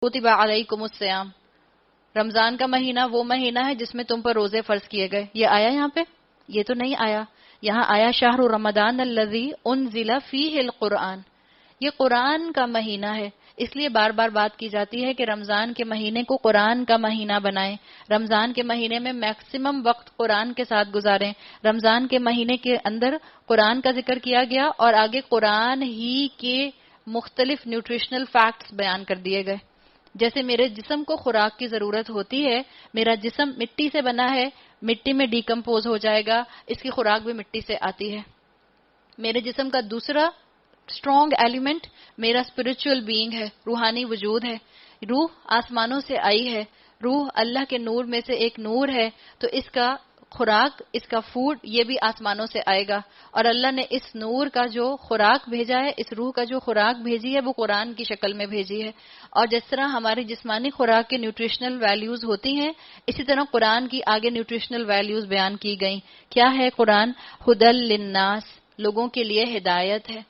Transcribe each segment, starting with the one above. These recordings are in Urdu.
کتب علیکم الصیام، رمضان کا مہینہ وہ مہینہ ہے جس میں تم پر روزے فرض کیے گئے. یہ آیا یہاں پہ؟ یہ تو نہیں آیا. یہاں آیا شہر رمضان الذی انزل فیہ القرآن. یہ قرآن کا مہینہ ہے، اس لیے بار بار بات کی جاتی ہے کہ رمضان کے مہینے کو قرآن کا مہینہ بنائیں، رمضان کے مہینے میں میکسیمم وقت قرآن کے ساتھ گزاریں. رمضان کے مہینے کے اندر قرآن کا ذکر کیا گیا اور آگے قرآن ہی کے مختلف نیوٹریشنل فیکٹس بیان کر دیے گئے. جیسے میرے جسم کو خوراک کی ضرورت ہوتی ہے، میرا جسم مٹی سے بنا ہے، مٹی میں ڈیکمپوز ہو جائے گا، اس کی خوراک بھی مٹی سے آتی ہے. میرے جسم کا دوسرا اسٹرانگ ایلیمنٹ میرا اسپرچل بینگ ہے، روحانی وجود ہے. روح آسمانوں سے آئی ہے، روح اللہ کے نور میں سے ایک نور ہے، تو اس کا خوراک، اس کا فوڈ یہ بھی آسمانوں سے آئے گا. اور اللہ نے اس نور کا جو خوراک بھیجا ہے، اس روح کا جو خوراک بھیجی ہے وہ قرآن کی شکل میں بھیجی ہے. اور جس طرح ہماری جسمانی خوراک کے نیوٹریشنل ویلیوز ہوتی ہیں، اسی طرح قرآن کی آگے نیوٹریشنل ویلیوز بیان کی گئیں. کیا ہے قرآن؟ ہدی للناس، لوگوں کے لیے ہدایت ہے.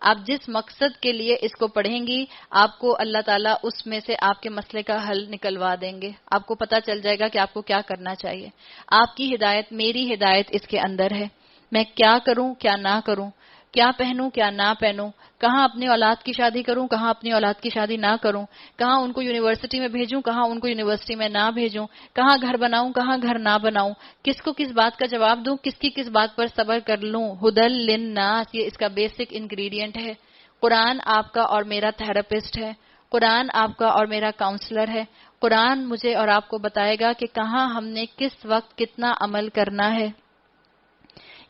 آپ جس مقصد کے لیے اس کو پڑھیں گی، آپ کو اللہ تعالیٰ اس میں سے آپ کے مسئلے کا حل نکلوا دیں گے. آپ کو پتا چل جائے گا کہ آپ کو کیا کرنا چاہیے. آپ کی ہدایت، میری ہدایت اس کے اندر ہے. میں کیا کروں، کیا نہ کروں، کیا پہنوں، کیا نہ پہنوں، کہاں اپنی اولاد کی شادی کروں، کہاں اپنی اولاد کی شادی نہ کروں، کہاں ان کو یونیورسٹی میں بھیجوں، کہاں ان کو یونیورسٹی میں نہ بھیجوں، کہاں گھر بناؤں، کہاں گھر نہ بناؤں، کس کو کس بات کا جواب دوں، کس کی کس بات پر صبر کر لوں. ہدی للناس، یہ اس کا بیسک انگریڈینٹ ہے. قرآن آپ کا اور میرا تھراپسٹ ہے، قرآن آپ کا اور میرا کاؤنسلر ہے. قرآن مجھے اور آپ کو بتائے گا کہ کہاں ہم نے کس وقت کتنا عمل کرنا ہے.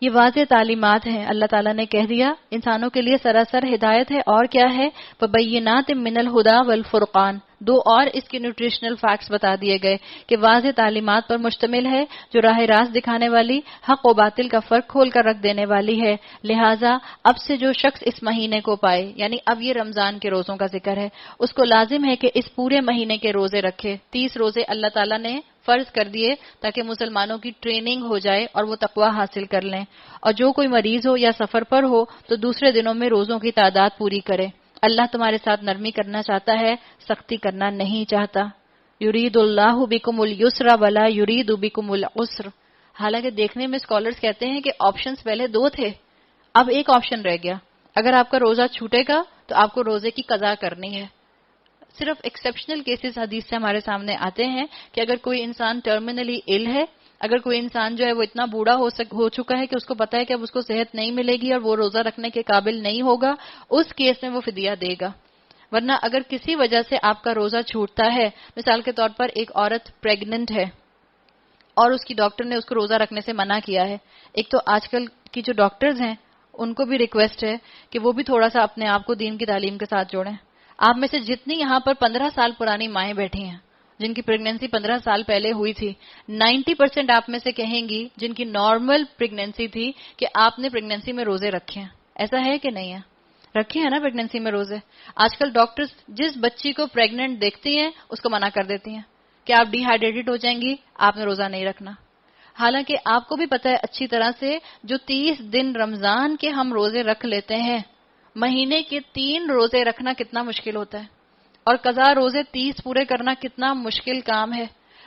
یہ واضح تعلیمات ہیں. اللہ تعالیٰ نے کہہ دیا انسانوں کے لیے سراسر ہدایت ہے. اور کیا ہے؟ وَبَيِّنَاتٍ مِّنَ الْهُدَى وَالْفُرْقَانِ. دو اور اس کے نیوٹریشنل فیکٹس بتا دیے گئے کہ واضح تعلیمات پر مشتمل ہے، جو راہ راست دکھانے والی، حق و باطل کا فرق کھول کر رکھ دینے والی ہے. لہٰذا اب سے جو شخص اس مہینے کو پائے، یعنی اب یہ رمضان کے روزوں کا ذکر ہے، اس کو لازم ہے کہ اس پورے مہینے کے روزے رکھے. 30 روزے اللہ تعالیٰ نے فرض کر دیے تاکہ مسلمانوں کی ٹریننگ ہو جائے اور وہ تقوی حاصل کر لیں. اور جو کوئی مریض ہو یا سفر پر ہو تو دوسرے دنوں میں روزوں کی تعداد پوری کرے. اللہ تمہارے ساتھ نرمی کرنا چاہتا ہے، سختی کرنا نہیں چاہتا. یرید اللہ بکم الیسر ولا یرید بکم العسر. حالانکہ دیکھنے میں اسکالرز کہتے ہیں کہ آپشنز پہلے 2 تھے، اب ایک آپشن رہ گیا. اگر آپ کا روزہ چھوٹے گا تو آپ کو روزے کی قضا کرنی ہے. صرف ایکسیپشنل کیسز حدیث سے ہمارے سامنے آتے ہیں کہ اگر کوئی انسان ٹرمینلی ال ہے، اگر کوئی انسان جو ہے وہ اتنا بوڑھا ہو چکا ہے کہ اس کو پتا ہے کہ اب اس کو صحت نہیں ملے گی اور وہ روزہ رکھنے کے قابل نہیں ہوگا، اس کیس میں وہ فدیہ دے گا. ورنہ اگر کسی وجہ سے آپ کا روزہ چھوٹتا ہے، مثال کے طور پر ایک عورت پریگننٹ ہے اور اس کی ڈاکٹر نے اس کو روزہ رکھنے سے منع کیا ہے. ایک تو آج کل کی جو ڈاکٹرز ہیں ان کو بھی ریکویسٹ ہے کہ وہ بھی تھوڑا سا اپنے آپ کو دین کی تعلیم کے ساتھ جوڑیں. آپ میں سے جتنی یہاں پر 15 سال پرانی مائیں بیٹھی ہیں جن کی پریگننسی 15 سال پہلے ہوئی تھی، 90% آپ میں سے کہیں گی جن کی نارمل پریگننسی تھی کہ آپ نے پریگننسی میں روزے رکھے ہیں. ایسا ہے کہ نہیں ہے؟ رکھے ہیں نا پریگننسی میں روزے. آج کل ڈاکٹرز جس بچی کو پریگننٹ دیکھتی ہیں اس کو منع کر دیتی ہیں کہ آپ ڈی ہائیڈریٹڈ ہو جائیں گی، آپ نے روزہ نہیں رکھنا. حالانکہ آپ کو بھی پتا ہے اچھی طرح سے جو 30 دن رمضان کے ہم روزے رکھ لیتے ہیں، مہینے کے 3 روزے رکھنا کتنا مشکل ہوتا ہے، اور قضا روزے 30 پورے کرنا کتنا مشکل کام ہے.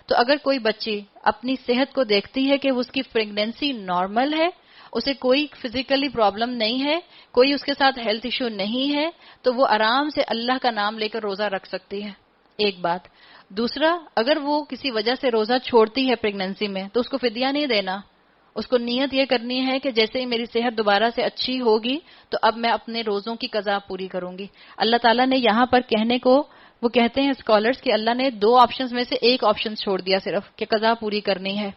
تو اگر کوئی بچی اپنی صحت کو دیکھتی ہے کہ اس کی پریگننسی نارمل ہے، اسے کوئی فزیکلی پرابلم نہیں ہے، کوئی اس کے ساتھ ہیلتھ ایشو نہیں ہے، تو وہ آرام سے اللہ کا نام لے کر روزہ رکھ سکتی ہے. ایک بات. دوسرا، اگر وہ کسی وجہ سے روزہ چھوڑتی ہے پریگننسی میں تو اس کو فدیہ نہیں دینا. اس کو نیت یہ کرنی ہے کہ جیسے ہی میری صحت دوبارہ سے اچھی ہوگی تو اب میں اپنے روزوں کی قضا پوری کروں گی. اللہ تعالیٰ نے یہاں پر کہنے کو، وہ کہتے ہیں اسکالرز کہ اللہ نے 2 آپشنز میں سے ایک آپشن چھوڑ دیا صرف، کہ قضا پوری کرنی ہے.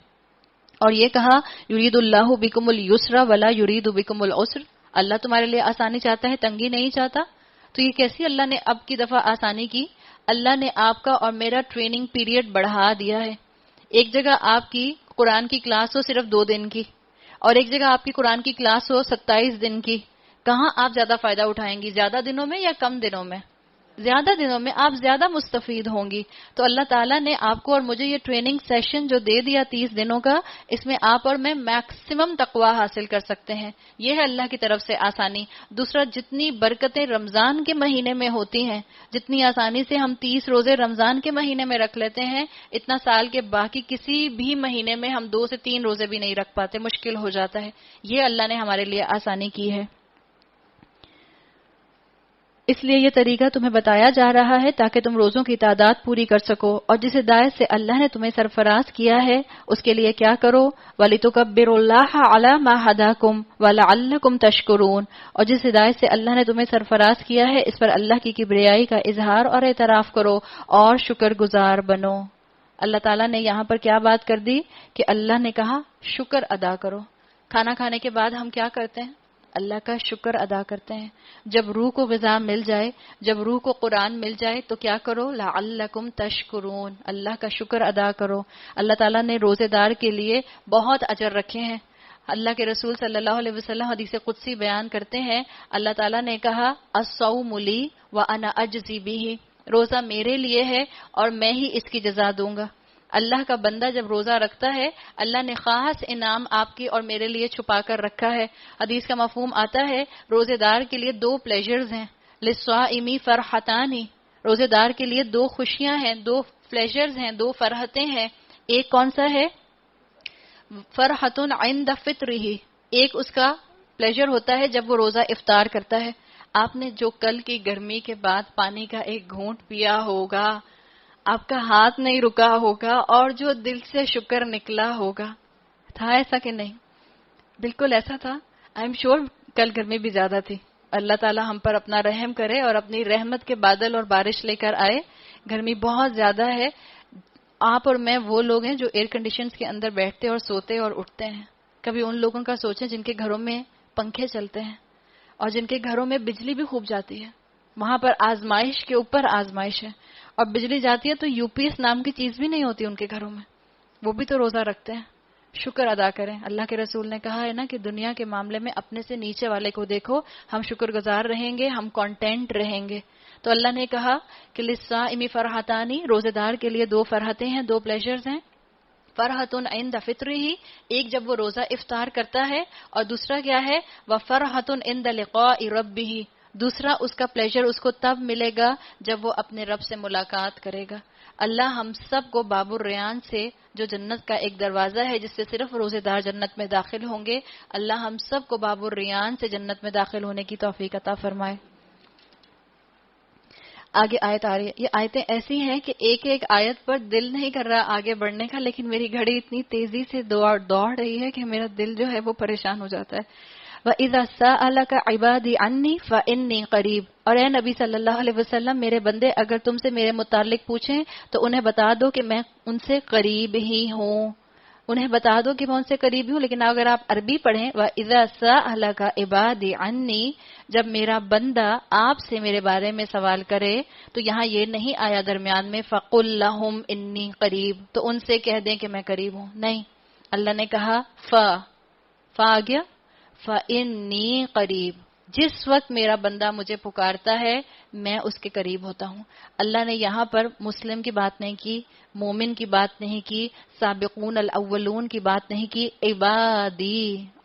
اور یہ کہا یرید اللہ بکم الیسر ولا یرید بکم العسر. اللہ تمہارے لیے آسانی چاہتا ہے، تنگی نہیں چاہتا. تو یہ کیسی اللہ نے اب کی دفعہ آسانی کی؟ اللہ نے آپ کا اور میرا ٹریننگ پیریڈ بڑھا دیا ہے. ایک جگہ آپ کی قرآن کی کلاس ہو صرف 2 دن کی، اور ایک جگہ آپ کی قرآن کی کلاس ہو 27 دن کی. کہاں آپ زیادہ فائدہ اٹھائیں گی؟ زیادہ دنوں میں یا کم دنوں میں؟ زیادہ دنوں میں آپ زیادہ مستفید ہوں گی. تو اللہ تعالیٰ نے آپ کو اور مجھے یہ ٹریننگ سیشن جو دے دیا 30 دنوں کا، اس میں آپ اور میں میکسیمم تقوی حاصل کر سکتے ہیں. یہ ہے اللہ کی طرف سے آسانی. دوسرا، جتنی برکتیں رمضان کے مہینے میں ہوتی ہیں، جتنی آسانی سے ہم 30 روزے رمضان کے مہینے میں رکھ لیتے ہیں، اتنا سال کے باقی کسی بھی مہینے میں ہم 2 سے 3 روزے بھی نہیں رکھ پاتے، مشکل ہو جاتا ہے. یہ اللہ نے ہمارے لیے آسانی کی ہے. اس لیے یہ طریقہ تمہیں بتایا جا رہا ہے تاکہ تم روزوں کی تعداد پوری کر سکو. اور جس ہدایت سے اللہ نے تمہیں سرفراز کیا ہے اس کے لیے کیا کرو، وَلِتُكَبِّرُوا اللَّهَ عَلَى مَا هَدَاكُمْ وَلَعَلَّكُمْ تَشْكُرُونَ. اور جس ہدایت سے اللہ نے تمہیں سرفراز کیا ہے اس پر اللہ کی کبریائی کا اظہار اور اعتراف کرو اور شکر گزار بنو. اللہ تعالیٰ نے یہاں پر کیا بات کر دی کہ اللہ نے کہا شکر ادا کرو. کھانا کھانے کے بعد ہم کیا کرتے ہیں؟ اللہ کا شکر ادا کرتے ہیں. جب روح کو غذا مل جائے، جب روح کو قرآن مل جائے تو کیا کرو؟ لعلکم تشکرون، اللہ کا شکر ادا کرو. اللہ تعالیٰ نے روزے دار کے لیے بہت اجر رکھے ہیں. اللہ کے رسول صلی اللہ علیہ وسلم حدیث قدسی بیان کرتے ہیں، اللہ تعالیٰ نے کہا الصوم لی وانا اجزی بہ، روزہ میرے لیے ہے اور میں ہی اس کی جزا دوں گا. اللہ کا بندہ جب روزہ رکھتا ہے، اللہ نے خاص انعام آپ کی اور میرے لیے چھپا کر رکھا ہے. حدیث کا مفہوم آتا ہے روزے دار کے لیے 2 پلیجرز ہیں. للصائم فرحتان، روزے دار کے لیے 2 خوشیاں ہیں، 2 پلیجرز ہیں، 2 فرحتیں ہیں. ایک کون سا ہے؟ فرحۃ عند فطرہ، ایک اس کا پلیجر ہوتا ہے جب وہ روزہ افطار کرتا ہے. آپ نے جو کل کی گرمی کے بعد پانی کا ایک گھونٹ پیا ہوگا، آپ کا ہاتھ نہیں رکا ہوگا اور جو دل سے شکر نکلا ہوگا. تھا ایسا کہ نہیں؟ بالکل ایسا تھا. آئی ایم شیور کل گرمی بھی زیادہ تھی. اللہ تعالی ہم پر اپنا رحم کرے اور اپنی رحمت کے بادل اور بارش لے کر آئے. گرمی بہت زیادہ ہے. آپ اور میں وہ لوگ ہیں جو ایئر کنڈیشنز کے اندر بیٹھتے اور سوتے اور اٹھتے ہیں. کبھی ان لوگوں کا سوچیں جن کے گھروں میں پنکھے چلتے ہیں اور جن کے گھروں میں بجلی بھی خوب جاتی ہے. وہاں پر آزمائش کے اوپر آزمائش ہے. اور بجلی جاتی ہے تو یو پی ایس نام کی چیز بھی نہیں ہوتی ان کے گھروں میں. وہ بھی تو روزہ رکھتے ہیں. شکر ادا کریں. اللہ کے رسول نے کہا ہے نا کہ دنیا کے معاملے میں اپنے سے نیچے والے کو دیکھو. ہم شکر گزار رہیں گے، ہم کانٹینٹ رہیں گے. تو اللہ نے کہا کہ للصائم فرحتانی، روزے دار کے لیے 2 فرحتیں ہیں، 2 پلیجرز ہیں. فرحۃ عند فطرہ، ایک جب وہ روزہ افطار کرتا ہے، اور دوسرا کیا ہے؟ وفرحۃ عند لقاء ربہ، دوسرا اس کا پلیجر اس کو تب ملے گا جب وہ اپنے رب سے ملاقات کرے گا. اللہ ہم سب کو باب الریان سے، جو جنت کا ایک دروازہ ہے جس سے صرف روزے دار جنت میں داخل ہوں گے، اللہ ہم سب کو باب الریان سے جنت میں داخل ہونے کی توفیق عطا فرمائے. آگے آیت آ رہی ہے. یہ آیتیں ایسی ہیں کہ ایک ایک آیت پر دل نہیں کر رہا آگے بڑھنے کا، لیکن میری گھڑی اتنی تیزی سے دوڑ رہی ہے کہ میرا دل جو ہے وہ پریشان ہو جاتا ہے. وَإِذَا سَأَلَكَ عِبَادِي عَنِّي فَإِنِّي قَرِيبٌ، اور اے نبی صلی اللہ علیہ وسلم میرے بندے اگر تم سے میرے متعلق پوچھیں تو انہیں بتا دو کہ میں ان سے قریب ہی ہوں. انہیں بتا دو کہ میں ان سے قریب ہوں. لیکن اگر آپ عربی پڑھیں وَإِذَا سَأَلَكَ عِبَادِي عَنِّي، جب میرا بندہ آپ سے میرے بارے میں سوال کرے تو یہاں یہ نہیں آیا درمیان میں فَقُلْ لَهُمْ إِنِّي قَرِيبٌ، تو ان سے کہہ دیں کہ میں قریب ہوں. نہیں، اللہ نے کہا فا آ گیا، فَإِنِّي قَرِيبٌ، جس وقت میرا بندہ مجھے پکارتا ہے میں اس کے قریب ہوتا ہوں. اللہ نے یہاں پر مسلم کی بات نہیں کی، مومن کی بات نہیں کی، سابقون الاولون کی بات نہیں کی، عبادی.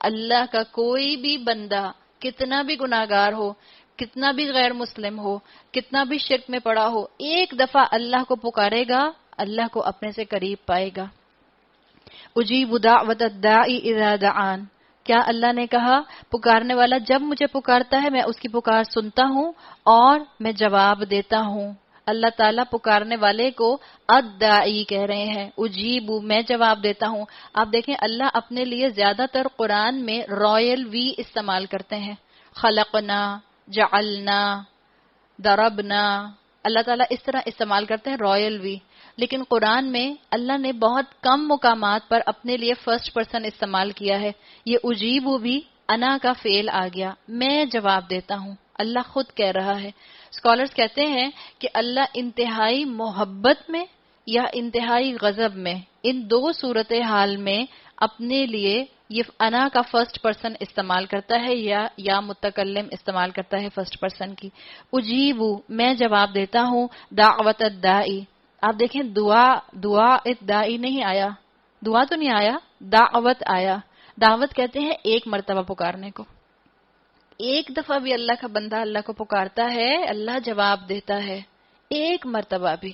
اللہ کا کوئی بھی بندہ کتنا بھی گناہگار ہو، کتنا بھی غیر مسلم ہو، کتنا بھی شرک میں پڑا ہو، ایک دفعہ اللہ کو پکارے گا، اللہ کو اپنے سے قریب پائے گا. اجیب دعوت الداعی اذا دعان، کیا اللہ نے کہا پکارنے والا جب مجھے پکارتا ہے میں اس کی پکار سنتا ہوں اور میں جواب دیتا ہوں. اللہ تعالیٰ پکارنے والے کو الداعی کہہ رہے ہیں، اجیب میں جواب دیتا ہوں. آپ دیکھیں اللہ اپنے لیے زیادہ تر قرآن میں رائل وی استعمال کرتے ہیں. خلقنا، جعلنا، ضربنا، اللہ تعالیٰ اس طرح استعمال کرتے ہیں رائل وی. لیکن قرآن میں اللہ نے بہت کم مقامات پر اپنے لیے فرسٹ پرسن استعمال کیا ہے. یہ اجیبو بھی انا کا فعل آ گیا، میں جواب دیتا ہوں. اللہ خود کہہ رہا ہے. اسکالرز کہتے ہیں کہ اللہ انتہائی محبت میں یا انتہائی غضب میں، ان 2 صورتحال میں اپنے لیے یہ انا کا فرسٹ پرسن استعمال کرتا ہے یا متکلم استعمال کرتا ہے فرسٹ پرسن کی. اجیبو میں جواب دیتا ہوں دعوت الدائی. آپ دیکھیں دعا الدائی نہیں آیا, دعا تو نہیں آیا, دعوت آیا. دعوت کہتے ہیں ایک مرتبہ پکارنے کو. ایک دفعہ بھی اللہ کا بندہ اللہ کو پکارتا ہے, اللہ جواب دیتا ہے ایک مرتبہ بھی.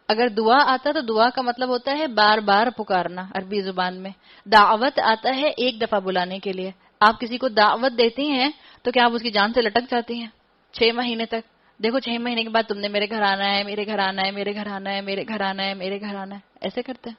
اگر دعا آتا تو دعا کا مطلب ہوتا ہے بار بار پکارنا عربی زبان میں. دعوت آتا ہے ایک دفعہ بلانے کے لیے. آپ کسی کو دعوت دیتی ہیں تو کیا آپ اس کی جان سے لٹک جاتی ہیں 6 مہینے تک؟ دیکھو 6 مہینے کے بعد تم نے میرے گھر آنا ہے, میرے گھر آنا ہے, میرے گھر آنا ہے, میرے گھر آنا ہے, میرے گھر آنا ہے, ایسے کرتے ہیں.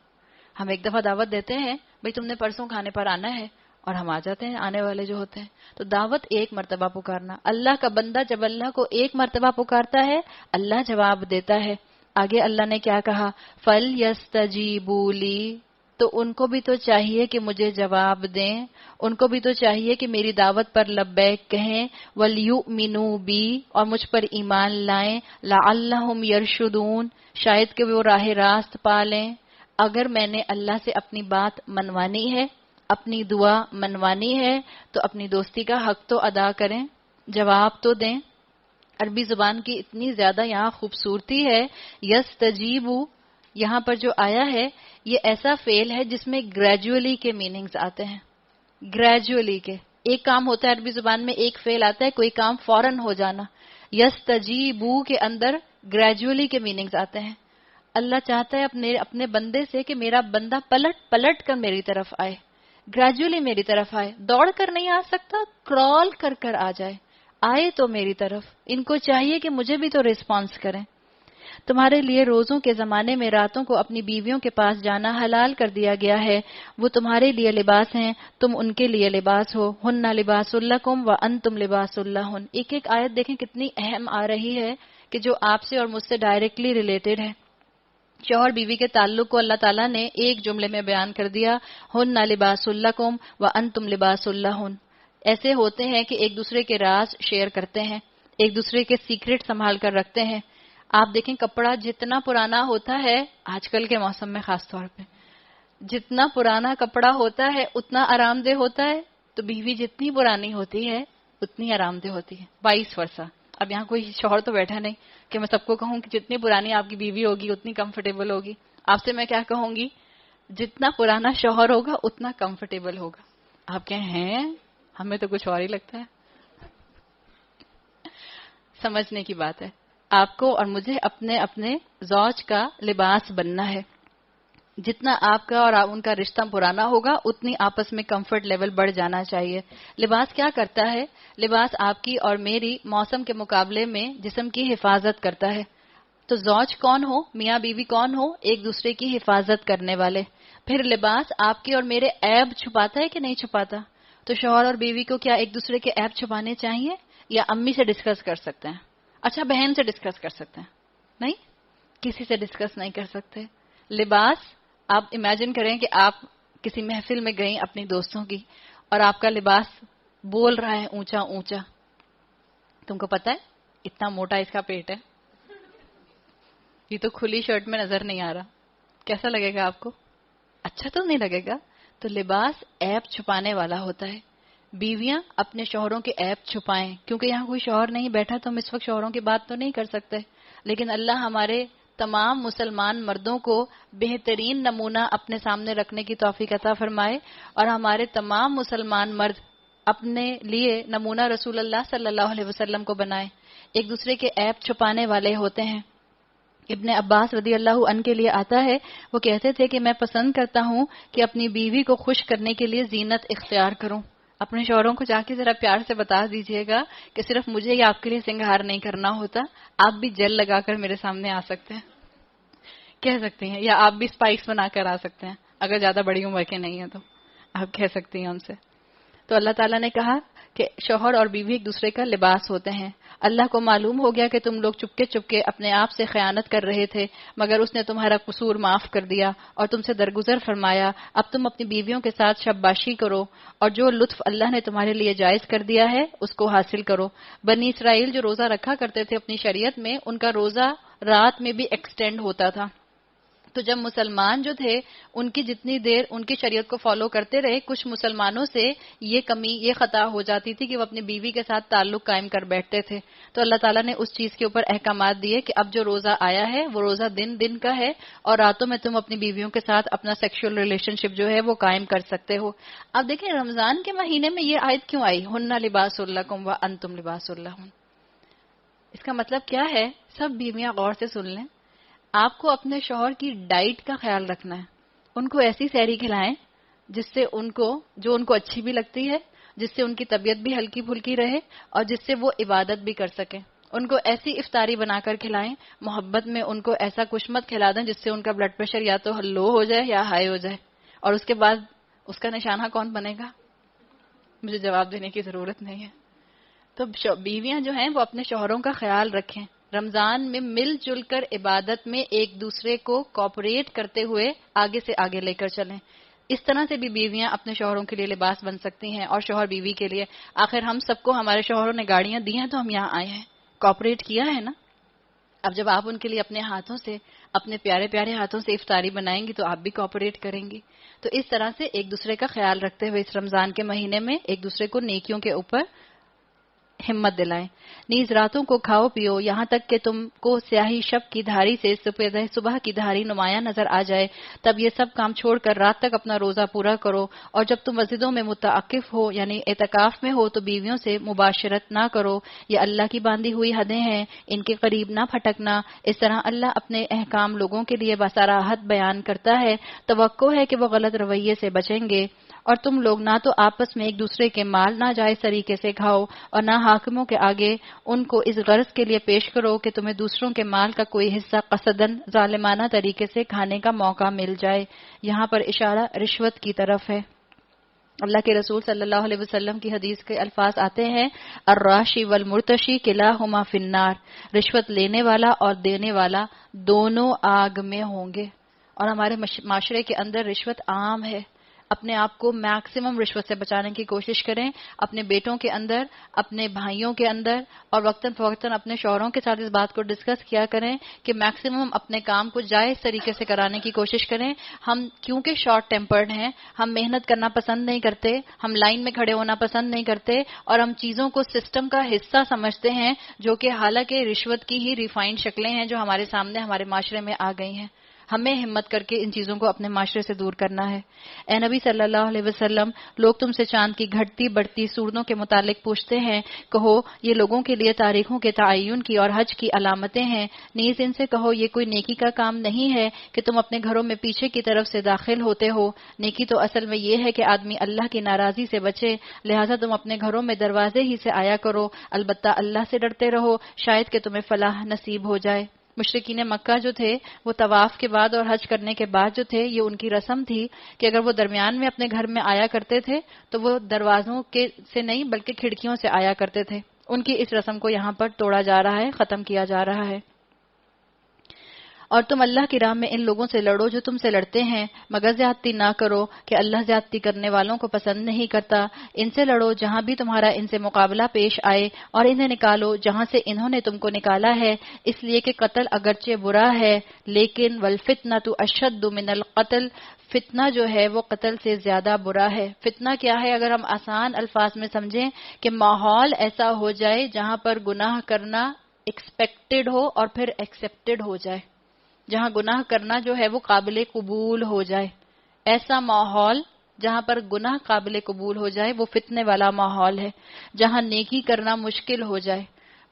ہم ایک دفعہ دعوت دیتے ہیں بھئی تم نے پرسوں کھانے پر آنا ہے, اور ہم آ جاتے ہیں آنے والے جو ہوتے ہیں. تو دعوت ایک مرتبہ پکارنا. اللہ کا بندہ جب اللہ کو ایک مرتبہ پکارتا ہے اللہ جواب دیتا ہے. آگے اللہ نے کیا کہا؟ فَلْيَسْتَجِيبُوا لِي, تو ان کو بھی تو چاہیے کہ مجھے جواب دیں, ان کو بھی تو چاہیے کہ میری دعوت پر لبیک کہیں. وَلْيُؤْمِنُوا بِي, اور مجھ پر ایمان لائیں. لَعَلَّهُمْ يَرْشُدُونَ, شاید کہ وہ راہ راست پا لیں. اگر میں نے اللہ سے اپنی بات منوانی ہے, اپنی دعا منوانی ہے, تو اپنی دوستی کا حق تو ادا کریں, جواب تو دیں. عربی زبان کی اتنی زیادہ یہاں خوبصورتی ہے. یستجیبو یہاں پر جو آیا ہے یہ ایسا فعل ہے جس میں گریجولی کے میننگز آتے ہیں. گریجولی کے, ایک کام ہوتا ہے عربی زبان میں, ایک فعل آتا ہے کوئی کام فوراً ہو جانا. یستجیبو کے اندر گریجولی کے میننگز آتے ہیں. اللہ چاہتا ہے اپنے بندے سے کہ میرا بندہ پلٹ کر میری طرف آئے, گریجولی میری طرف آئے. دوڑ کر نہیں آ سکتا, کرال کر کر آ جائے, آئے تو میری طرف. ان کو چاہیے کہ مجھے بھی تو ریسپانس کریں. تمہارے لیے روزوں کے زمانے میں راتوں کو اپنی بیویوں کے پاس جانا حلال کر دیا گیا ہے. وہ تمہارے لیے لباس ہیں, تم ان کے لیے لباس ہو. ہن لباس لکم وانتم لباس لہن. ایک ایک آیت دیکھیں کتنی اہم آ رہی ہے کہ جو آپ سے اور مجھ سے ڈائریکٹلی ریلیٹڈ ہے. شوہر بیوی کے تعلق کو اللہ تعالیٰ نے ایک جملے میں بیان کر دیا, ہن لباس لکم وانتم لباس لہن. ایسے ہوتے ہیں کہ ایک دوسرے کے راز شیئر کرتے ہیں, ایک دوسرے کے سیکرٹ سنبھال کر رکھتے ہیں. آپ دیکھیں کپڑا جتنا پرانا ہوتا ہے, آج کل کے موسم میں خاص طور پہ جتنا پرانا کپڑا ہوتا ہے اتنا آرام دہ ہوتا ہے. تو بیوی جتنی پرانی ہوتی ہے اتنی آرام دہ ہوتی ہے, 22 ورثہ. اب یہاں کوئی شوہر تو بیٹھا نہیں کہ میں سب کو کہوں کہ جتنی پرانی آپ کی بیوی ہوگی اتنی کمفرٹیبل ہوگی. آپ سے میں کیا کہوں گی, جتنا پرانا شوہر ہوگا اتنا کمفرٹیبل ہوگا. آپ کہیں ہیں ہمیں تو کچھ اور ہی لگتا ہے. سمجھنے کی بات ہے. آپ کو اور مجھے اپنے اپنے زوج کا لباس بننا ہے. جتنا آپ کا اور ان کا رشتہ پرانا ہوگا اتنی آپس میں کمفرٹ لیول بڑھ جانا چاہیے. لباس کیا کرتا ہے؟ لباس آپ کی اور میری موسم کے مقابلے میں جسم کی حفاظت کرتا ہے. تو زوج کون ہو, میاں بیوی کون ہو, ایک دوسرے کی حفاظت کرنے والے. پھر لباس آپ کے اور میرے عیب چھپاتا ہے کہ نہیں چھپاتا؟ تو شوہر اور بیوی کو کیا ایک دوسرے کے عیب چھپانے چاہیے, یا امی سے ڈسکس کر سکتے ہیں؟ اچھا بہن سے ڈسکس کر سکتے ہیں, نہیں کسی سے ڈسکس نہیں کر سکتے. لباس آپ امیجن کریں کہ آپ کسی محفل میں گئیں اپنی دوستوں کی, اور آپ کا لباس بول رہا ہے اونچا اونچا. تم کو پتا ہے اتنا موٹا اس کا پیٹ ہے, یہ تو کھلی شرٹ میں نظر نہیں آ رہا. کیسا لگے گا آپ کو؟ اچھا تو نہیں لگے گا. تو لباس عیب چھپانے والا ہوتا ہے. بیویاں اپنے شوہروں کے عیب چھپائیں, کیونکہ یہاں کوئی شوہر نہیں بیٹھا تو ہم اس وقت شوہروں کی بات تو نہیں کر سکتے. لیکن اللہ ہمارے تمام مسلمان مردوں کو بہترین نمونہ اپنے سامنے رکھنے کی توفیق عطا فرمائے, اور ہمارے تمام مسلمان مرد اپنے لیے نمونہ رسول اللہ صلی اللہ علیہ وسلم کو بنائے. ایک دوسرے کے عیب چھپانے والے ہوتے ہیں. ابن عباس رضی اللہ عنہ کے لیے آتا ہے, وہ کہتے تھے کہ میں پسند کرتا ہوں کہ اپنی بیوی کو خوش کرنے کے لیے زینت اختیار کروں. اپنے شوہروں کو جا کے ذرا پیار سے بتا دیجئے گا کہ صرف مجھے ہی آپ کے لیے سنگھار نہیں کرنا ہوتا, آپ بھی جل لگا کر میرے سامنے آ سکتے ہیں, کہہ سکتے ہیں, یا آپ بھی اسپائس بنا کر آ سکتے ہیں. اگر زیادہ بڑی عمر کے نہیں ہیں تو آپ کہہ سکتی ہیں ان سے. تو اللہ تعالیٰ نے کہا کہ شوہر اور بیوی ایک دوسرے کا لباس ہوتے ہیں. اللہ کو معلوم ہو گیا کہ تم لوگ چپکے چپکے اپنے آپ سے خیانت کر رہے تھے, مگر اس نے تمہارا قصور معاف کر دیا اور تم سے درگزر فرمایا. اب تم اپنی بیویوں کے ساتھ شب باشی کرو, اور جو لطف اللہ نے تمہارے لیے جائز کر دیا ہے اس کو حاصل کرو. بنی اسرائیل جو روزہ رکھا کرتے تھے اپنی شریعت میں, ان کا روزہ رات میں بھی ایکسٹینڈ ہوتا تھا. تو جب مسلمان جو تھے ان کی جتنی دیر ان کی شریعت کو فالو کرتے رہے، کچھ مسلمانوں سے یہ کمی، یہ خطا ہو جاتی تھی کہ وہ اپنی بیوی کے ساتھ تعلق قائم کر بیٹھتے تھے. تو اللہ تعالیٰ نے اس چیز کے اوپر احکامات دیے کہ اب جو روزہ آیا ہے وہ روزہ دن دن کا ہے، اور راتوں میں تم اپنی بیویوں کے ساتھ اپنا سیکشل ریلیشن شپ جو ہے وہ قائم کر سکتے ہو. اب دیکھیں رمضان کے مہینے میں یہ آیت کیوں آئی، ہن لباس لکم وانتم لباس لہن. اس کا مطلب کیا ہے؟ سب بیویاں غور سے سن لیں. آپ کو اپنے شوہر کی ڈائٹ کا خیال رکھنا ہے. ان کو ایسی سحری کھلائیں جس سے ان کو اچھی بھی لگتی ہے، جس سے ان کی طبیعت بھی ہلکی پھلکی رہے اور جس سے وہ عبادت بھی کر سکیں. ان کو ایسی افطاری بنا کر کھلائیں، محبت میں ان کو ایسا کچھ مت کھلا دیں جس سے ان کا بلڈ پریشر یا تو لو ہو جائے یا ہائی ہو جائے، اور اس کے بعد اس کا نشانہ کون بنے گا؟ مجھے جواب دینے کی ضرورت نہیں ہے. تو بیویاں جو ہیں وہ اپنے شوہروں کا خیال رکھیں. رمضان میں مل جل کر عبادت میں ایک دوسرے کو کوآپریٹ کرتے ہوئے آگے سے آگے لے کر چلیں. اس طرح سے بھی بیویاں اپنے شوہروں کے لیے لباس بن سکتی ہیں اور شوہر بیوی کے لیے. آخر ہم سب کو ہمارے شوہروں نے گاڑیاں دی ہیں تو ہم یہاں آئے ہیں، کوآپریٹ کیا ہے نا. اب جب آپ ان کے لیے اپنے ہاتھوں سے، اپنے پیارے پیارے ہاتھوں سے افطاری بنائیں گی تو آپ بھی کوآپریٹ کریں گی. تو اس طرح سے ایک دوسرے کا خیال رکھتے ہوئے اس رمضان کے مہینے میں ایک دوسرے کو نیکیوں کے اوپر ہمت دلائیں. نیز راتوں کو کھاؤ پیو یہاں تک کہ تم کو سیاہی شب کی دھاری سے صبح کی دھاری نمایاں نظر آ جائے، تب یہ سب کام چھوڑ کر رات تک اپنا روزہ پورا کرو. اور جب تم مسجدوں میں متعاقف ہو یعنی اعتکاف میں ہو تو بیویوں سے مباشرت نہ کرو، یہ اللہ کی باندھی ہوئی حدیں ہیں، ان کے قریب نہ پھٹکنا. اس طرح اللہ اپنے احکام لوگوں کے لیے بصراحت بیان کرتا ہے. توقع ہے کہ وہ غلط رویے سے بچیں گے. اور تم لوگ نہ تو آپس میں ایک دوسرے کے مال ناجائز طریقے سے کھاؤ اور نہ حاکموں کے آگے ان کو اس غرض کے لیے پیش کرو کہ تمہیں دوسروں کے مال کا کوئی حصہ قصدن ظالمانہ طریقے سے کھانے کا موقع مل جائے. یہاں پر اشارہ رشوت کی طرف ہے. اللہ کے رسول صلی اللہ علیہ وسلم کی حدیث کے الفاظ آتے ہیں، الراشی والمرتشی کلاہما فی النار. رشوت لینے والا اور دینے والا دونوں آگ میں ہوں گے. اور ہمارے معاشرے کے اندر رشوت عام ہے. اپنے آپ کو میکسیمم رشوت سے بچانے کی کوشش کریں، اپنے بیٹوں کے اندر، اپنے بھائیوں کے اندر، اور وقتاً فوقتاً اپنے شوہروں کے ساتھ اس بات کو ڈسکس کیا کریں کہ میکسیمم اپنے کام کو جائز طریقے سے کرانے کی کوشش کریں. ہم کیونکہ شارٹ ٹیمپرڈ ہیں، ہم محنت کرنا پسند نہیں کرتے، ہم لائن میں کھڑے ہونا پسند نہیں کرتے، اور ہم چیزوں کو سسٹم کا حصہ سمجھتے ہیں جو کہ حالانکہ رشوت کی ہی ریفائنڈ شکلیں ہیں جو ہمارے سامنے ہمارے معاشرے میں آ گئی ہیں. ہمیں ہمت کر کے ان چیزوں کو اپنے معاشرے سے دور کرنا ہے. اے نبی صلی اللہ علیہ وسلم، لوگ تم سے چاند کی گھٹتی بڑھتی صورتوں کے متعلق پوچھتے ہیں. کہو یہ لوگوں کے لیے تاریخوں کے تعین کی اور حج کی علامتیں ہیں. نیز ان سے کہو یہ کوئی نیکی کا کام نہیں ہے کہ تم اپنے گھروں میں پیچھے کی طرف سے داخل ہوتے ہو. نیکی تو اصل میں یہ ہے کہ آدمی اللہ کی ناراضی سے بچے، لہٰذا تم اپنے گھروں میں دروازے ہی سے آیا کرو. البتہ اللہ سے ڈرتے رہو، شاید کہ تمہیں فلاح نصیب ہو جائے. مشرکین مکہ جو تھے وہ طواف کے بعد اور حج کرنے کے بعد جو تھے، یہ ان کی رسم تھی کہ اگر وہ درمیان میں اپنے گھر میں آیا کرتے تھے تو وہ دروازوں سے نہیں بلکہ کھڑکیوں سے آیا کرتے تھے. ان کی اس رسم کو یہاں پر توڑا جا رہا ہے، ختم کیا جا رہا ہے. اور تم اللہ کی راہ میں ان لوگوں سے لڑو جو تم سے لڑتے ہیں، مگر زیادتی نہ کرو کہ اللہ زیادتی کرنے والوں کو پسند نہیں کرتا. ان سے لڑو جہاں بھی تمہارا ان سے مقابلہ پیش آئے، اور انہیں نکالو جہاں سے انہوں نے تم کو نکالا ہے، اس لیے کہ قتل اگرچہ برا ہے لیکن والفتنۃ اشد من القتل، فتنہ جو ہے وہ قتل سے زیادہ برا ہے. فتنہ کیا ہے؟ اگر ہم آسان الفاظ میں سمجھیں کہ ماحول ایسا ہو جائے جہاں پر گناہ کرنا ایکسپیکٹڈ ہو اور پھر ایکسیپٹڈ ہو جائے، جہاں گناہ کرنا جو ہے وہ قابل قبول ہو جائے. ایسا ماحول جہاں پر گناہ قابل قبول ہو جائے وہ فتنے والا ماحول ہے. جہاں نیکی کرنا مشکل ہو جائے،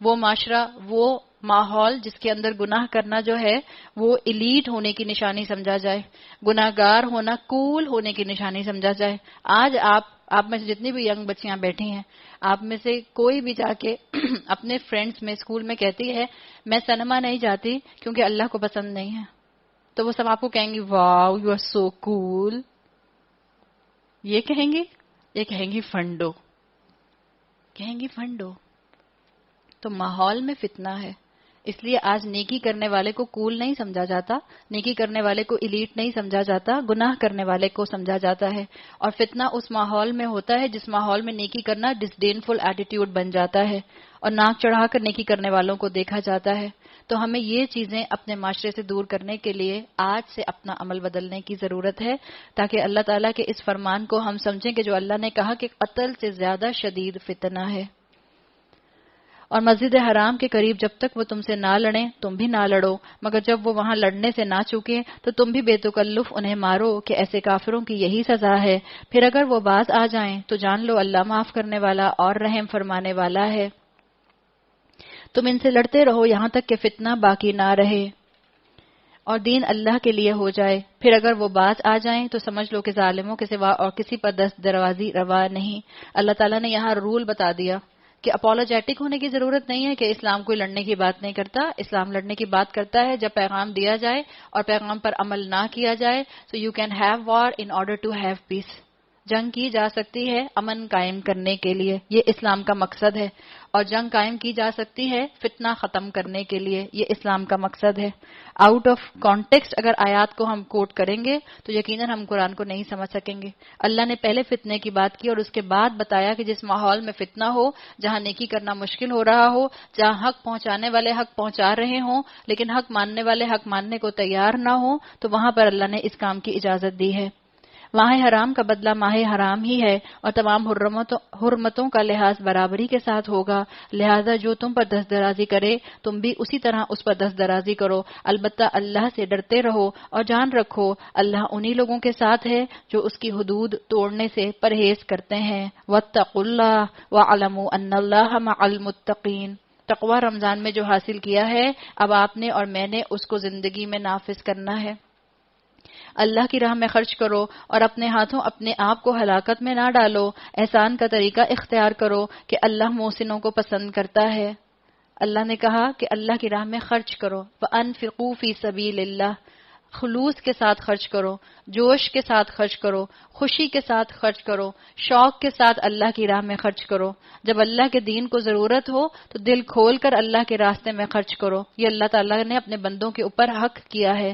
وہ معاشرہ، وہ ماحول جس کے اندر گناہ کرنا جو ہے وہ ایلیٹ ہونے کی نشانی سمجھا جائے، گناہ گار ہونا کول ہونے کی نشانی سمجھا جائے. آج آپ میں سے جتنی بھی ینگ بچیاں بیٹھی ہیں، آپ میں سے کوئی بھی جا کے اپنے فرینڈز میں اسکول میں کہتی ہے میں سنیما نہیں جاتی کیونکہ اللہ کو پسند نہیں ہے، تو وہ سب آپ کو کہیں گی واو یو آر سو کول. یہ کہیں گی، یہ کہیں گی فنڈو، کہیں گی فنڈو. تو ماحول میں فتنہ ہے، اس لیے آج نیکی کرنے والے کو کول نہیں سمجھا جاتا، نیکی کرنے والے کو ایلیٹ نہیں سمجھا جاتا، گناہ کرنے والے کو سمجھا جاتا ہے. اور فتنہ اس ماحول میں ہوتا ہے جس ماحول میں نیکی کرنا ڈسڈینفل ایٹیٹیوڈ بن جاتا ہے اور ناک چڑھا کر نیکی کرنے والوں کو دیکھا جاتا ہے. تو ہمیں یہ چیزیں اپنے معاشرے سے دور کرنے کے لیے آج سے اپنا عمل بدلنے کی ضرورت ہے، تاکہ اللہ تعالیٰ کے اس فرمان کو ہم سمجھیں کہ جو اللہ نے کہا کہ قتل سے زیادہ شدید فتنہ ہے، اور مسجد حرام کے قریب جب تک وہ تم سے نہ لڑیں تم بھی نہ لڑو، مگر جب وہ وہاں لڑنے سے نہ چکیں تو تم بھی بے تکلف انہیں مارو، کہ ایسے کافروں کی یہی سزا ہے۔ پھر اگر وہ باز آ جائیں تو جان لو اللہ معاف کرنے والا اور رحم فرمانے والا ہے۔ تم ان سے لڑتے رہو یہاں تک کہ فتنہ باقی نہ رہے اور دین اللہ کے لیے ہو جائے۔ پھر اگر وہ باز آ جائیں تو سمجھ لو کہ ظالموں کے سوا اور کسی پر دست درازی روا نہیں۔ اللہ تعالیٰ نے یہاں رول بتا دیا کہ اپولوجیٹک ہونے کی ضرورت نہیں ہے، کہ اسلام کوئی لڑنے کی بات نہیں کرتا۔ اسلام لڑنے کی بات کرتا ہے جب پیغام دیا جائے اور پیغام پر عمل نہ کیا جائے۔ So you can have war in order to have peace۔ جنگ کی جا سکتی ہے امن قائم کرنے کے لیے، یہ اسلام کا مقصد ہے، اور جنگ قائم کی جا سکتی ہے فتنہ ختم کرنے کے لیے، یہ اسلام کا مقصد ہے۔ آؤٹ آف کانٹیکسٹ اگر آیات کو ہم کوٹ کریں گے تو یقیناً ہم قرآن کو نہیں سمجھ سکیں گے۔ اللہ نے پہلے فتنے کی بات کی اور اس کے بعد بتایا کہ جس ماحول میں فتنہ ہو، جہاں نیکی کرنا مشکل ہو رہا ہو، جہاں حق پہنچانے والے حق پہنچا رہے ہوں لیکن حق ماننے والے حق ماننے کو تیار نہ ہوں، تو وہاں پر اللہ نے اس کام کی اجازت دی ہے۔ ماہ حرام کا بدلہ ماہ حرام ہی ہے، اور تمام حرمتوں کا لحاظ برابری کے ساتھ ہوگا، لہذا جو تم پر دست درازی کرے تم بھی اسی طرح اس پر دست درازی کرو، البتہ اللہ سے ڈرتے رہو اور جان رکھو اللہ انہی لوگوں کے ساتھ ہے جو اس کی حدود توڑنے سے پرہیز کرتے ہیں۔ واتقوا اللہ واعلموا ان اللہ مع المتقین۔ تقوی رمضان میں جو حاصل کیا ہے اب آپ نے اور میں نے اس کو زندگی میں نافذ کرنا ہے۔ اللہ کی راہ میں خرچ کرو اور اپنے ہاتھوں اپنے آپ کو ہلاکت میں نہ ڈالو، احسان کا طریقہ اختیار کرو کہ اللہ محسنوں کو پسند کرتا ہے۔ اللہ نے کہا کہ اللہ کی راہ میں خرچ کرو، وَأَنفِقُوا فِي سَبِيلِ اللَّهِ، خلوص کے ساتھ خرچ کرو، جوش کے ساتھ خرچ کرو، خوشی کے ساتھ خرچ کرو، شوق کے ساتھ اللہ کی راہ میں خرچ کرو۔ جب اللہ کے دین کو ضرورت ہو تو دل کھول کر اللہ کے راستے میں خرچ کرو، یہ اللہ تعالیٰ نے اپنے بندوں کے اوپر حق کیا ہے۔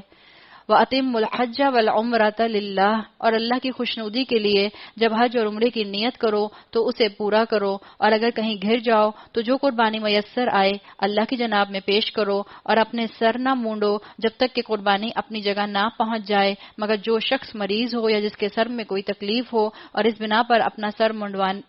وَأَتِمُّوا الْحَجَّ وَالْعُمْرَةَ لِلَّهِ، اور اللہ کی خوشنودی کے لیے جب حج اور عمرے کی نیت کرو تو اسے پورا کرو، اور اگر کہیں گھر جاؤ تو جو قربانی میسر آئے اللہ کی جناب میں پیش کرو، اور اپنے سر نہ مونڈو جب تک کہ قربانی اپنی جگہ نہ پہنچ جائے، مگر جو شخص مریض ہو یا جس کے سر میں کوئی تکلیف ہو اور اس بنا پر اپنا سر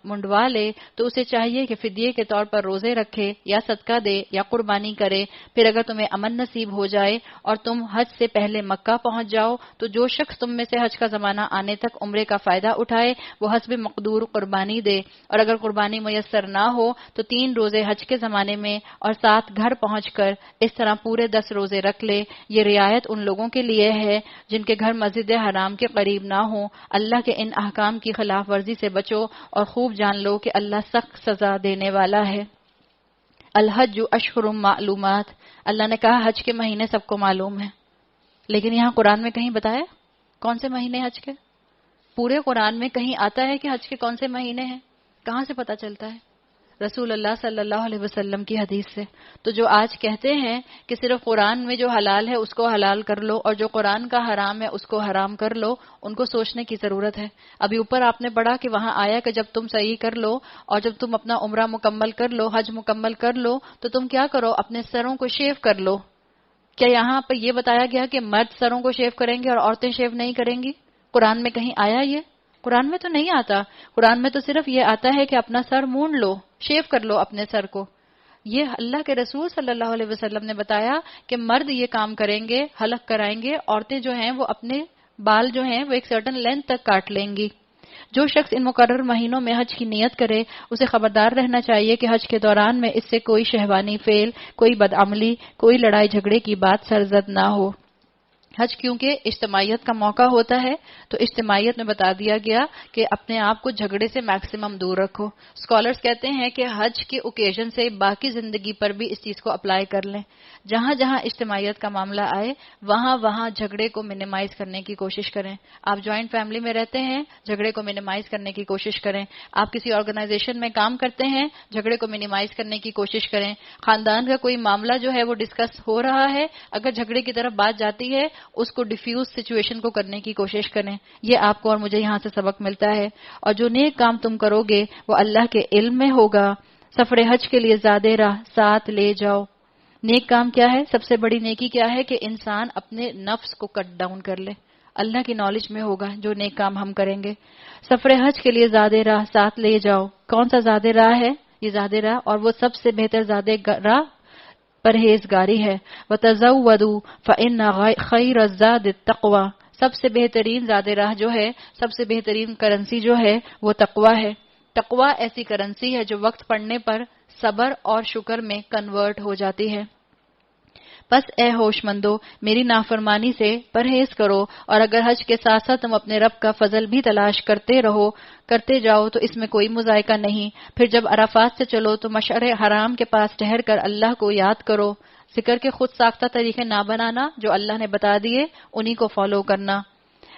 منڈوا لے تو اسے چاہیے کہ فدیے کے طور پر روزے رکھے یا صدقہ دے یا قربانی کرے۔ پھر اگر تمہیں امن نصیب ہو جائے اور تم حج سے پہلے مکہ پہنچ جاؤ تو جو شخص تم میں سے حج کا زمانہ آنے تک عمرے کا فائدہ اٹھائے وہ حسب مقدور قربانی دے، اور اگر قربانی میسر نہ ہو تو 3 روزے حج کے زمانے میں اور 7 گھر پہنچ کر اس طرح پورے 10 روزے رکھ لے۔ یہ رعایت ان لوگوں کے لیے ہے جن کے گھر مسجد حرام کے قریب نہ ہوں۔ اللہ کے ان احکام کی خلاف ورزی سے بچو اور خوب جان لو کہ اللہ سخت سزا دینے والا ہے۔ الحج اشہر معلومات، اللہ نے کہا حج کے مہینے سب کو معلوم ہیں، لیکن یہاں قرآن میں کہیں بتایا کون سے مہینے حج کے؟ پورے قرآن میں کہیں آتا ہے کہ حج کے کون سے مہینے ہیں؟ کہاں سے پتا چلتا ہے؟ رسول اللہ صلی اللہ علیہ وسلم کی حدیث سے۔ تو جو آج کہتے ہیں کہ صرف قرآن میں جو حلال ہے اس کو حلال کر لو اور جو قرآن کا حرام ہے اس کو حرام کر لو، ان کو سوچنے کی ضرورت ہے۔ ابھی اوپر آپ نے پڑھا کہ وہاں آیا کہ جب تم صحیح کر لو اور جب تم اپنا عمرہ مکمل کر لو، حج مکمل کر لو، تو تم کیا کرو؟ اپنے سروں کو شیو کر لو۔ کیا یہاں پہ یہ بتایا گیا کہ مرد سروں کو شیو کریں گے اور عورتیں شیو نہیں کریں گی؟ قرآن میں کہیں آیا یہ؟ قرآن میں تو نہیں آتا۔ قرآن میں تو صرف یہ آتا ہے کہ اپنا سر مونڈ لو، شیو کر لو اپنے سر کو۔ یہ اللہ کے رسول صلی اللہ علیہ وسلم نے بتایا کہ مرد یہ کام کریں گے، حلق کرائیں گے، عورتیں جو ہیں وہ اپنے بال جو ہیں وہ ایک سرٹن لینتھ تک کاٹ لیں گی۔ جو شخص ان مقرر مہینوں میں حج کی نیت کرے اسے خبردار رہنا چاہیے کہ حج کے دوران میں اس سے کوئی شہوانی فعل، کوئی بدعملی، کوئی لڑائی جھگڑے کی بات سرزد نہ ہو۔ حج کیونکہ اجتماعیت کا موقع ہوتا ہے تو اجتماعیت میں بتا دیا گیا کہ اپنے آپ کو جھگڑے سے میکسیمم دور رکھو۔ اسکالرز کہتے ہیں کہ حج کے اوکیزن سے باقی زندگی پر بھی اس چیز کو اپلائی کر لیں۔ جہاں جہاں اجتماعیت کا معاملہ آئے وہاں وہاں جھگڑے کو منیمائز کرنے کی کوشش کریں۔ آپ جوائنٹ فیملی میں رہتے ہیں، جھگڑے کو منیمائز کرنے کی کوشش کریں۔ آپ کسی آرگنائزیشن میں کام کرتے ہیں، جھگڑے کو منیمائز کرنے کی کوشش کریں۔ خاندان کا کوئی معاملہ جو ہے وہ ڈسکس ہو رہا ہے، اگر جھگڑے کی طرف بات جاتی ہے اس کو ڈیفیوز سچویشن کو کرنے کی کوشش کریں۔ یہ آپ کو اور مجھے یہاں سے سبق ملتا ہے۔ اور جو نیک کام تم کرو گے وہ اللہ کے علم میں ہوگا۔ سفر حج کے لیے زیادہ راہ ساتھ لے جاؤ۔ نیک کام کیا ہے؟ سب سے بڑی نیکی کیا ہے کہ انسان اپنے نفس کو کٹ ڈاؤن کر لے. اللہ کی نالج میں ہوگا جو نیک کام ہم کریں گے. سفر حج کے لیے زیادہ راہ ساتھ لے جاؤ. کون سا زیادہ راہ ہے؟ یہ زیادہ راہ، اور وہ سب سے بہتر زیادہ راہ پرہیزگاری ہے. وَتَزَوَّدُوا فَإِنَّ خَيْرَ الزَّادِ التَّقْوَى. سب سے بہترین زیادہ راہ جو ہے، سب سے بہترین کرنسی جو ہے وہ تقوی ہے. تقوی ایسی کرنسی ہے جو وقت پڑنے پر صبر اور شکر میں کنورٹ ہو جاتی ہے. بس اے ہوش مندو، میری نافرمانی سے پرہیز کرو، اور اگر حج کے ساتھ ساتھ تم اپنے رب کا فضل بھی تلاش کرتے جاؤ تو اس میں کوئی مذائقہ نہیں. پھر جب عرفات سے چلو تو مشعر حرام کے پاس ٹھہر کر اللہ کو یاد کرو. ذکر کے خود ساختہ طریقے نہ بنانا، جو اللہ نے بتا دیے انہی کو فالو کرنا،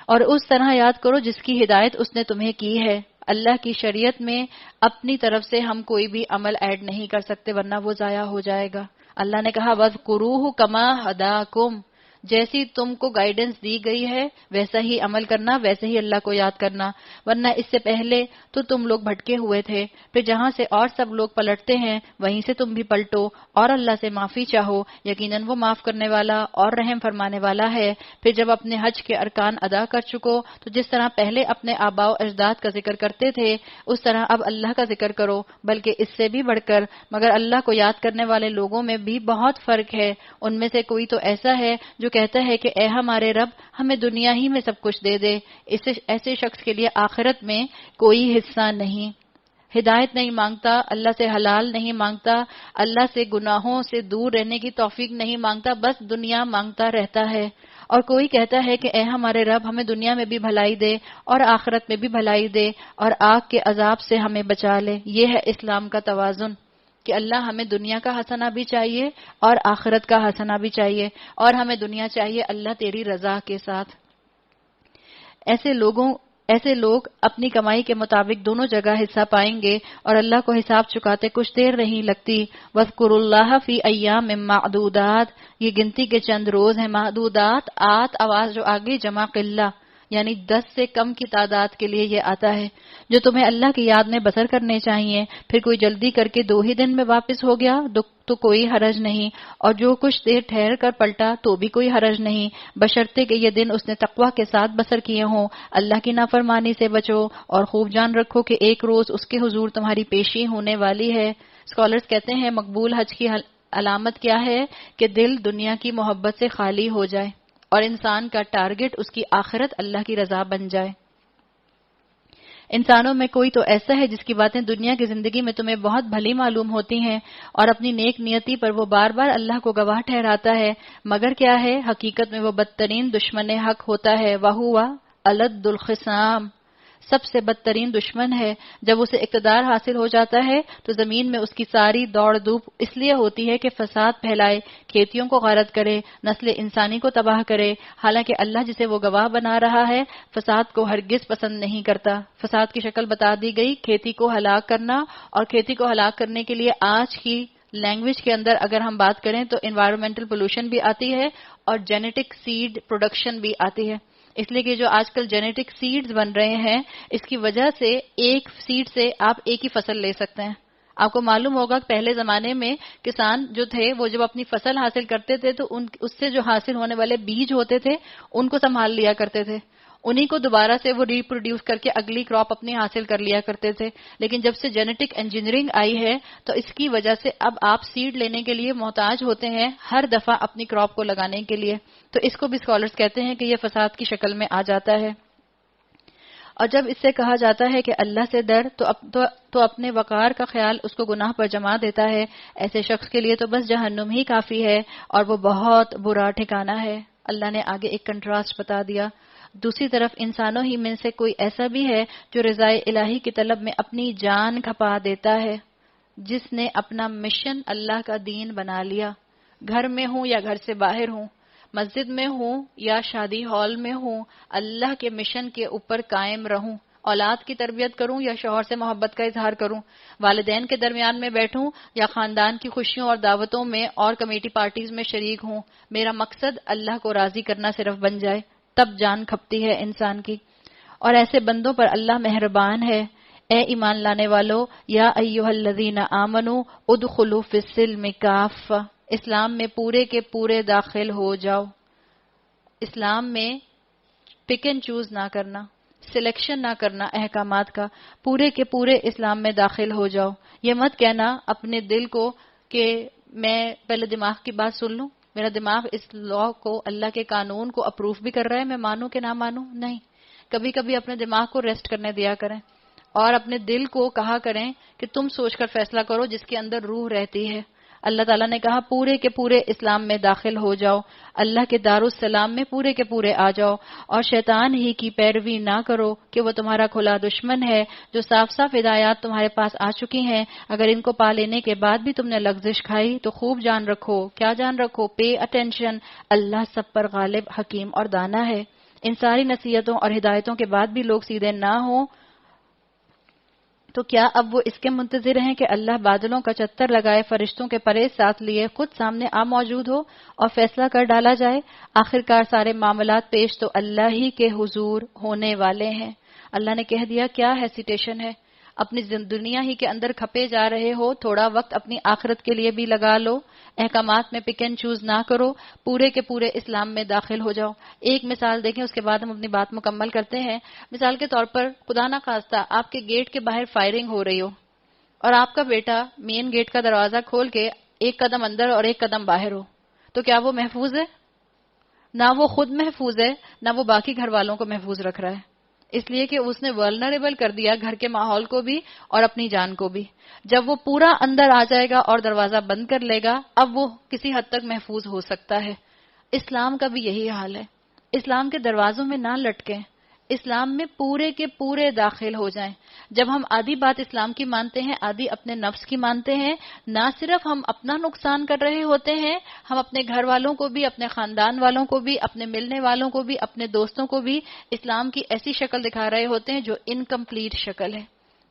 اور اس طرح یاد کرو جس کی ہدایت اس نے تمہیں کی ہے. اللہ کی شریعت میں اپنی طرف سے ہم کوئی بھی عمل ایڈ نہیں کر سکتے ورنہ وہ ضائع ہو جائے گا. اللہ نے کہا وَاذْكُرُوهُ كَمَا هَدَاكُمْ. جیسی تم کو گائیڈنس دی گئی ہے ویسا ہی عمل کرنا، ویسے ہی اللہ کو یاد کرنا، ورنہ اس سے پہلے تو تم لوگ بھٹکے ہوئے تھے. پھر جہاں سے اور سب لوگ پلٹتے ہیں وہیں سے تم بھی پلٹو اور اللہ سے معافی چاہو، یقیناً وہ معاف کرنے والا اور رحم فرمانے والا ہے. پھر جب اپنے حج کے ارکان ادا کر چکو تو جس طرح پہلے اپنے آباء و اجداد کا ذکر کرتے تھے اس طرح اب اللہ کا ذکر کرو، بلکہ اس سے بھی بڑھ کر. مگر اللہ کو یاد کرنے والے لوگوں میں بھی بہت فرق ہے. ان میں سے کوئی تو ایسا ہے جو کہتا ہے کہ اے ہمارے رب ہمیں دنیا ہی میں سب کچھ دے دے. ایسے شخص کے لیے آخرت میں کوئی حصہ نہیں. ہدایت نہیں مانگتا، اللہ سے حلال نہیں مانگتا، اللہ سے گناہوں سے دور رہنے کی توفیق نہیں مانگتا، بس دنیا مانگتا رہتا ہے. اور کوئی کہتا ہے کہ اے ہمارے رب ہمیں دنیا میں بھی بھلائی دے اور آخرت میں بھی بھلائی دے اور آگ کے عذاب سے ہمیں بچا لے. یہ ہے اسلام کا توازن کہ اللہ ہمیں دنیا کا حسنہ بھی چاہیے اور آخرت کا حسنہ بھی چاہیے، اور ہمیں دنیا چاہیے اللہ تیری رضا کے ساتھ. ایسے لوگ اپنی کمائی کے مطابق دونوں جگہ حصہ پائیں گے اور اللہ کو حساب چکاتے کچھ دیر نہیں لگتی. وَاذْكُرُوا اللَّهَ فِي أَيَّامٍ مَّعْدُودَاتٍ. یہ گنتی کے چند روز ہیں. معدودات، آت آواز جو آگے جمع قلہ، یعنی 10 سے کم کی تعداد کے لیے یہ آتا ہے، جو تمہیں اللہ کی یاد میں بسر کرنے چاہیے. پھر کوئی جلدی کر کے 2 ہی دن میں واپس ہو گیا تو کوئی حرج نہیں، اور جو کچھ دیر ٹھہر کر پلٹا تو بھی کوئی حرج نہیں، بشرطے کہ یہ دن اس نے تقوی کے ساتھ بسر کیے ہوں. اللہ کی نافرمانی سے بچو اور خوب جان رکھو کہ ایک روز اس کے حضور تمہاری پیشی ہونے والی ہے. اسکالرز کہتے ہیں مقبول حج کی علامت کیا ہے کہ دل دنیا کی محبت سے خالی ہو جائے اور انسان کا ٹارگٹ اس کی آخرت اللہ کی رضا بن جائے. انسانوں میں کوئی تو ایسا ہے جس کی باتیں دنیا کی زندگی میں تمہیں بہت بھلی معلوم ہوتی ہیں اور اپنی نیک نیتی پر وہ بار بار اللہ کو گواہ ٹھہراتا ہے، مگر کیا ہے حقیقت میں وہ بدترین دشمن حق ہوتا ہے. وَهُوَ أَلَدُّ الْخِصَامِ. سب سے بدترین دشمن ہے. جب اسے اقتدار حاصل ہو جاتا ہے تو زمین میں اس کی ساری دوڑ دھوپ اس لیے ہوتی ہے کہ فساد پھیلائے، کھیتیوں کو غارت کرے، نسل انسانی کو تباہ کرے. حالانکہ اللہ جسے وہ گواہ بنا رہا ہے فساد کو ہرگز پسند نہیں کرتا. فساد کی شکل بتا دی گئی، کھیتی کو ہلاک کرنا، اور کھیتی کو ہلاک کرنے کے لیے آج کی لینگویج کے اندر اگر ہم بات کریں تو انوائرمنٹل پولوشن بھی آتی ہے اور جینیٹک سیڈ پروڈکشن بھی آتی ہے. اس لیے کہ جو آج کل جینیٹک سیڈز بن رہے ہیں اس کی وجہ سے ایک سیڈ سے آپ ایک ہی فصل لے سکتے ہیں. آپ کو معلوم ہوگا کہ پہلے زمانے میں کسان جو تھے وہ جب اپنی فصل حاصل کرتے تھے تو اس سے جو حاصل ہونے والے بیج ہوتے تھے ان کو سنبھال لیا کرتے تھے، انہی کو دوبارہ سے وہ ریپروڈیوس کر کے اگلی کراپ اپنی حاصل کر لیا کرتے تھے. لیکن جب سے جینیٹک انجینئرنگ آئی ہے تو اس کی وجہ سے اب آپ سیڈ لینے کے لیے محتاج ہوتے ہیں ہر دفعہ اپنی کراپ کو لگانے کے لیے. تو اس کو بھی اسکالرز کہتے ہیں کہ یہ فساد کی شکل میں آ جاتا ہے. اور جب اس سے کہا جاتا ہے کہ اللہ سے ڈر تو اپنے وقار کا خیال اس کو گناہ پر جما دیتا ہے. ایسے شخص کے لیے تو بس جہنم ہی کافی ہے اور وہ بہت برا ٹھکانہ ہے. اللہ نے آگے ایک کنٹراسٹ بتا دیا. دوسری طرف انسانوں ہی میں سے کوئی ایسا بھی ہے جو رضائے الہی کی طلب میں اپنی جان کھپا دیتا ہے، جس نے اپنا مشن اللہ کا دین بنا لیا. گھر میں ہوں یا گھر سے باہر ہوں، مسجد میں ہوں یا شادی ہال میں ہوں، اللہ کے مشن کے اوپر قائم رہوں. اولاد کی تربیت کروں یا شوہر سے محبت کا اظہار کروں، والدین کے درمیان میں بیٹھوں یا خاندان کی خوشیوں اور دعوتوں میں اور کمیٹی پارٹیز میں شریک ہوں، میرا مقصد اللہ کو راضی کرنا صرف بن جائے. تب جان کھپتی ہے انسان کی. اور ایسے بندوں پر اللہ مہربان ہے. اے ایمان لانے والو، یا ایھا الذین آمنوا ادخلوا فی السلم کافہ. اسلام میں پورے کے پورے داخل ہو جاؤ. اسلام میں پک اینڈ چوز نہ کرنا، سلیکشن نہ کرنا احکامات کا، پورے کے پورے اسلام میں داخل ہو جاؤ. یہ مت کہنا اپنے دل کو کہ میں پہلے دماغ کی بات سن لوں، میرا دماغ اس لا کو، اللہ کے قانون کو اپروو بھی کر رہا ہے، میں مانوں کہ نہ مانوں. نہیں، کبھی کبھی اپنے دماغ کو ریسٹ کرنے دیا کریں اور اپنے دل کو کہا کریں کہ تم سوچ کر فیصلہ کرو جس کے اندر روح رہتی ہے. اللہ تعالیٰ نے کہا پورے کے پورے اسلام میں داخل ہو جاؤ، اللہ کے دارالسلام میں پورے کے پورے آ جاؤ، اور شیطان ہی کی پیروی نہ کرو کہ وہ تمہارا کھلا دشمن ہے، جو صاف صاف ہدایات تمہارے پاس آ چکی ہیں. اگر ان کو پا لینے کے بعد بھی تم نے لغزش کھائی تو خوب جان رکھو. کیا جان رکھو؟ پے اٹینشن، اللہ سب پر غالب، حکیم اور دانا ہے. ان ساری نصیحتوں اور ہدایتوں کے بعد بھی لوگ سیدھے نہ ہوں تو کیا اب وہ اس کے منتظر ہیں کہ اللہ بادلوں کا چتر لگائے، فرشتوں کے پرے ساتھ لیے خود سامنے آ موجود ہو اور فیصلہ کر ڈالا جائے؟ آخرکار سارے معاملات پیش تو اللہ ہی کے حضور ہونے والے ہیں. اللہ نے کہہ دیا، کیا ہیسیٹیشن ہے؟ اپنی دنیا ہی کے اندر کھپے جا رہے ہو، تھوڑا وقت اپنی آخرت کے لیے بھی لگا لو. احکامات میں پک اینڈ چوز نہ کرو، پورے کے پورے اسلام میں داخل ہو جاؤ. ایک مثال دیکھیں، اس کے بعد ہم اپنی بات مکمل کرتے ہیں. مثال کے طور پر خدا نہ خواستہ آپ کے گیٹ کے باہر فائرنگ ہو رہی ہو اور آپ کا بیٹا مین گیٹ کا دروازہ کھول کے ایک قدم اندر اور ایک قدم باہر ہو، تو کیا وہ محفوظ ہے؟ نہ وہ خود محفوظ ہے، نہ وہ باقی گھر والوں کو محفوظ رکھ رہا ہے، اس لیے کہ اس نے ولنریبل کر دیا گھر کے ماحول کو بھی اور اپنی جان کو بھی. جب وہ پورا اندر آ جائے گا اور دروازہ بند کر لے گا، اب وہ کسی حد تک محفوظ ہو سکتا ہے. اسلام کا بھی یہی حال ہے. اسلام کے دروازوں میں نہ لٹکیں، اسلام میں پورے کے پورے داخل ہو جائیں. جب ہم آدھی بات اسلام کی مانتے ہیں، آدھی اپنے نفس کی مانتے ہیں، نہ صرف ہم اپنا نقصان کر رہے ہوتے ہیں، ہم اپنے گھر والوں کو بھی، اپنے خاندان والوں کو بھی، اپنے ملنے والوں کو بھی، اپنے دوستوں کو بھی اسلام کی ایسی شکل دکھا رہے ہوتے ہیں جو انکمپلیٹ شکل ہے،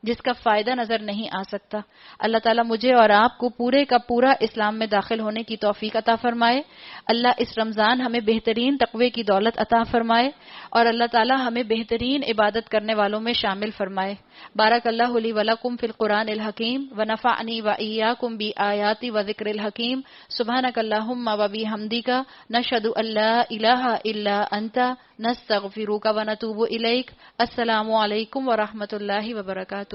جس کا فائدہ نظر نہیں آ سکتا. اللہ تعالیٰ مجھے اور آپ کو پورے کا پورا اسلام میں داخل ہونے کی توفیق عطا فرمائے. اللہ اس رمضان ہمیں بہترین تقوی کی دولت عطا فرمائے اور اللہ تعالیٰ ہمیں بہترین عبادت کرنے والوں میں شامل فرمائے. بارک اللہ لی ولکم فی القرآن الحکیم ونفعنی وإیاکم بآیات وذکر الحکیم. سبحانک اللہم وبحمدک، نشہد ان لا الہ الا انت، نستغفرک ونتوب الیک. السلام علیکم ورحمۃ اللہ وبرکاتہ.